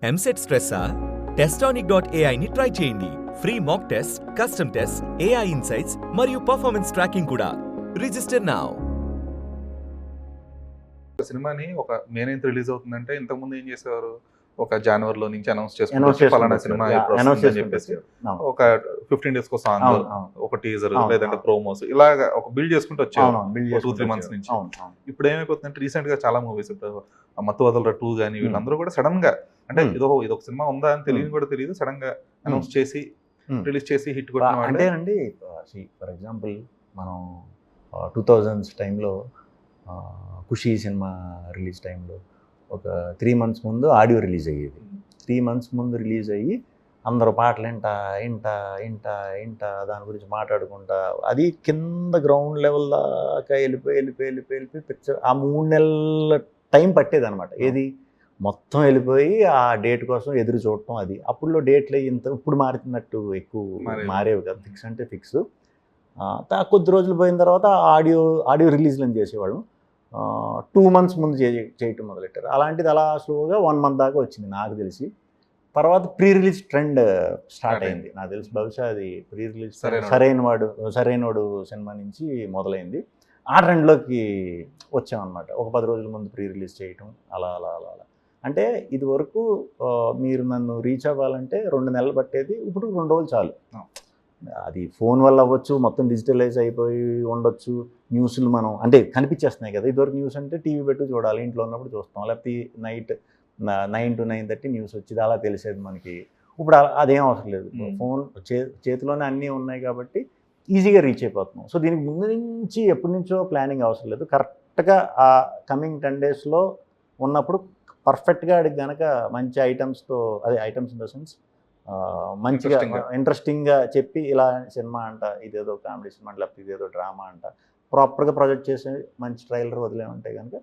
ఎంసెట్ స్ట్రెస్సా? టెస్టానిక్.ai ని ట్రై చేయండి. Free mock test, custom test, AI insights మరియు పర్ఫార్మెన్స్ ట్రాకింగ్ కూడా. Register now. సినిమాని ఒక మే 9th రిలీజ్ అవుతుందంటే ఇంతకుముందు ఏం చేసేవారు, ఒక జనవరిలో నుంచి అనౌన్స్ చేసుకుంటూ ఫలానా సినిమా ఇప్పుడు వస్తుందని చెప్పేసి ఒక 15 days కో సాంగ్, ఒక టీజర్, లేదంటే ప్రోమోస్, ఇలాగా ఒక బిల్డ్ చేసుకుంటూ వచ్చేవారు 2-3 months నుంచి. ఇప్పుడు ఏమైపోతుందంటే రీసెంట్ గా చాలా మూవీస్, ఇప్పుడు మత్తు వదలరా 2 కానీ వీళ్ళందరూ కూడా సడన్ గా, అంటే ఇదొక సినిమా ఉందా అని తెలియని కూడా తెలియదు, సడన్ గా అనౌన్స్ చేసి రిలీజ్ చేసి హిట్ కొట్టిన అంటే అండి. ఫర్ ఎగ్జాంపుల్ మనం 2000s టైంలో ఖుషీ సినిమా రిలీజ్ టైంలో ఒక 3 months ముందు ఆడియో రిలీజ్ అయ్యేది. 3 months ముందు రిలీజ్ అయ్యి అందరూ పాటలు ఇంట దాని గురించి మాట్లాడుకుంటా, అది కింద గ్రౌండ్ లెవెల్ దాకా వెళ్ళిపోయి పిక్చర్ ఆ 3 నెలల టైం పట్టేది అనమాట. ఏది మొత్తం వెళ్ళిపోయి ఆ డేట్ కోసం ఎదురు చూడటం. అది అప్పుడులో డేట్లు ఇంత ఇప్పుడు మారుతున్నట్టు ఎక్కువ మారేవి కదా, ఫిక్స్ అంటే ఫిక్స్. కొద్ది రోజులు పోయిన తర్వాత ఆడియో రిలీజ్లను చేసేవాళ్ళం. 2 months ముందు చేయటం మొదలెట్టారు. అలాంటిది అలా స్లోగా 1 month దాకా వచ్చింది నాకు తెలిసి. తర్వాత ప్రీ రిలీజ్ ట్రెండ్ స్టార్ట్ అయింది నాకు తెలిసి. బహుశా అది ప్రీ రిలీజ్ సరైనవాడు సినిమా నుంచి మొదలైంది. ఆ ట్రెండ్లోకి వచ్చామన్నమాట. ఒక 10 రోజుల ముందు ప్రీ రిలీజ్ చేయటం, అలా. అంటే ఇది వరకు మీరు నన్ను రీచ్ అవ్వాలంటే 2 నెలలు పట్టేది, ఇప్పుడు 2 రోజులు చాలు. అది ఫోన్ వల్ల అవ్వచ్చు, మొత్తం డిజిటలైజ్ అయిపోయి ఉండొచ్చు. న్యూస్లు మనం అంటే కనిపించేస్తున్నాయి కదా. ఇదివరకు న్యూస్ అంటే టీవీ పెట్టి చూడాలి, ఇంట్లో ఉన్నప్పుడు చూస్తాం, లేకపోతే నైట్ 9 to 9:30 న్యూస్ వచ్చేది, అలా తెలిసేది మనకి. ఇప్పుడు అదేం అవసరం లేదు. ఫోన్ చేతిలోనే అన్నీ ఉన్నాయి కాబట్టి ఈజీగా రీచ్ అయిపోతున్నాం. సో దీనికి ముందు నుంచి ఎప్పటి నుంచో ప్లానింగ్ అవసరం లేదు. కరెక్ట్గా ఆ కమింగ్ 10 daysలో ఉన్నప్పుడు పర్ఫెక్ట్గా అడిగి కనుక మంచి ఐటమ్స్తో, అదే ఐటమ్స్ ఇన్ ద సెన్స్ మంచిగా ఇంట్రెస్టింగ్గా చెప్పి, ఇలా సినిమా అంట, ఇదేదో కామెడీ సినిమా, లేకపోతే ఇదేదో డ్రామా అంట, ప్రాపర్గా ప్రొజెక్ట్ చేసి మంచి ట్రైలర్ వదిలేమంటే కనుక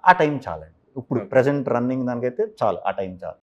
ఆ టైం చాలండి. ఇప్పుడు ప్రజెంట్ రన్నింగ్ దానికైతే చాలు, ఆ టైం చాలు.